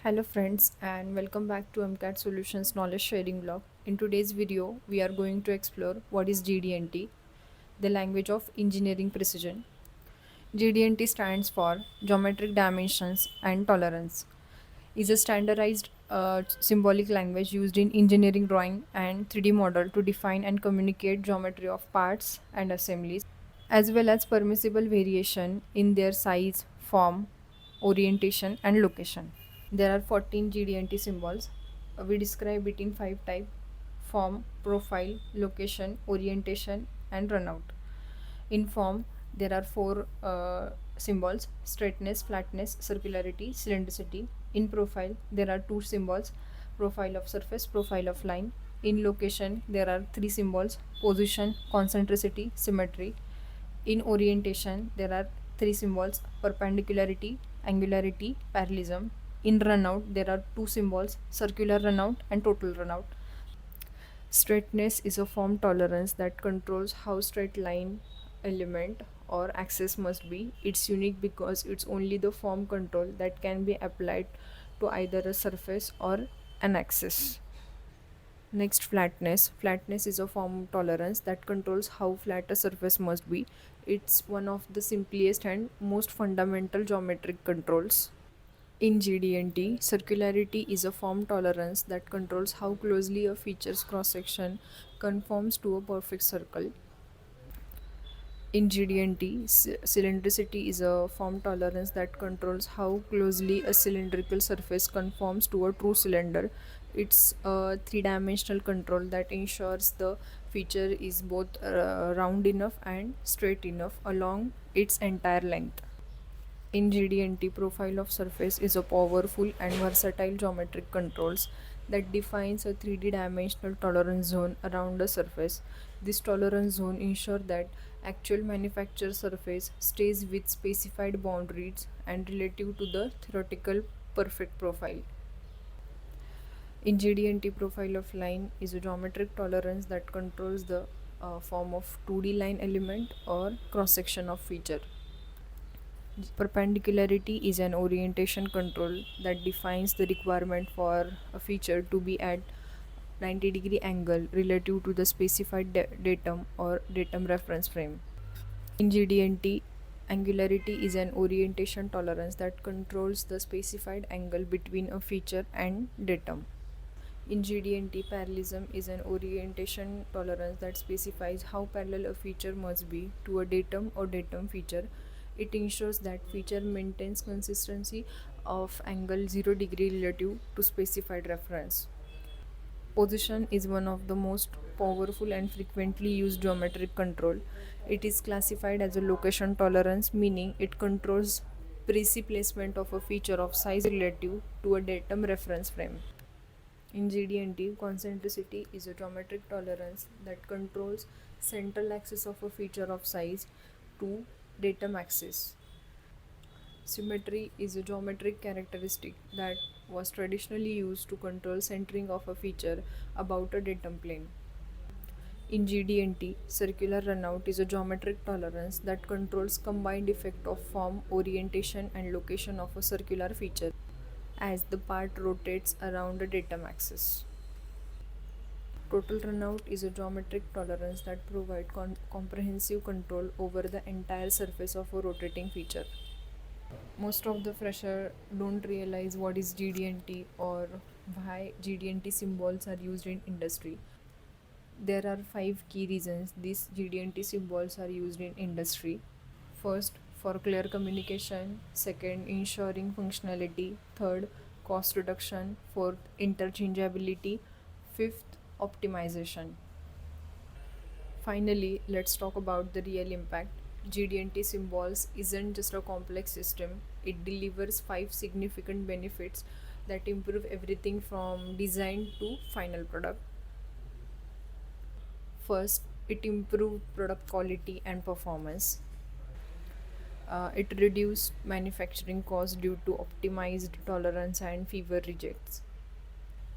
Hello friends and welcome back to MCAT Solutions Knowledge Sharing Blog. In today's video, we are going to explore what is GD&T, the language of engineering precision. GD&T stands for Geometric Dimensions and Tolerance. Is a standardized symbolic language used in engineering drawing and 3D model to define and communicate geometry of parts and assemblies, as well as permissible variation in their size, form, orientation, and location. There are 14 GD&T symbols. We describe it in 5 types: form, profile, location, orientation, and runout. In form, there are 4 symbols: straightness, flatness, circularity, cylindricity. In profile, there are 2 symbols: profile of surface, profile of line. In location, there are 3 symbols: position, concentricity, symmetry. In orientation, there are 3 symbols: perpendicularity, angularity, parallelism. In runout, there are 2 symbols: circular runout and total runout. Straightness is a form tolerance that controls how straight line, element, or axis must be. It's unique because it's only the form control that can be applied to either a surface or an axis. Next, flatness. Flatness is a form tolerance that controls how flat a surface must be. It's one of the simplest and most fundamental geometric controls. In GD&T, circularity is a form tolerance that controls how closely a feature's cross-section conforms to a perfect circle. In GD&T, cylindricity is a form tolerance that controls how closely a cylindrical surface conforms to a true cylinder. It's a three-dimensional control that ensures the feature is both round enough and straight enough along its entire length. In GD&T, profile of surface is a powerful and versatile geometric controls that defines a 3D dimensional tolerance zone around a surface. This tolerance zone ensures that actual manufacture surface stays with specified boundaries and relative to the theoretical perfect profile. In GD&T, profile of line is a geometric tolerance that controls the form of 2D line element or cross section of feature. Perpendicularity is an orientation control that defines the requirement for a feature to be at 90-degree angle relative to the specified datum or datum reference frame. In GD&T, angularity is an orientation tolerance that controls the specified angle between a feature and datum. In GD&T, parallelism is an orientation tolerance that specifies how parallel a feature must be to a datum or datum feature. It ensures that feature maintains consistency of angle 0 degree relative to specified reference. Position is one of the most powerful and frequently used geometric control. It is classified as a location tolerance, meaning it controls precise placement of a feature of size relative to a datum reference frame. In GD&T, concentricity is a geometric tolerance that controls central axis of a feature of size to datum axis. Symmetry is a geometric characteristic that was traditionally used to control centering of a feature about a datum plane. In GD&T, circular runout is a geometric tolerance that controls combined effect of form, orientation, and location of a circular feature as the part rotates around a datum axis. Total runout is a geometric tolerance that provides comprehensive control over the entire surface of a rotating feature. Most of the fresher don't realize what is GD&T or why GD&T symbols are used in industry. There are 5 key reasons these GD&T symbols are used in industry. First, for clear communication. Second, ensuring functionality. Third, cost reduction. Fourth, interchangeability. Fifth, optimization. Finally, let's talk about the real impact. GD&T symbols isn't just a complex system, it delivers 5 significant benefits that improve everything from design to final product. First, it improves product quality and performance. It reduced manufacturing costs due to optimized tolerance and fewer rejects.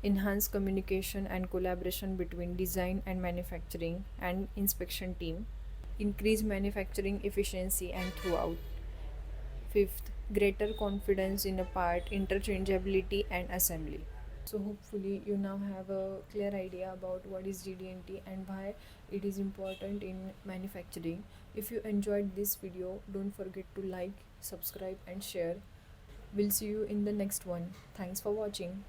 Enhance communication and collaboration between design and manufacturing and inspection team. Increase manufacturing efficiency and throughput. Fifth, greater confidence in a part, interchangeability, and assembly. So hopefully you now have a clear idea about what is GD&T and why it is important in manufacturing. If you enjoyed this video, don't forget to like, subscribe, and share. We'll see you in the next one. Thanks for watching.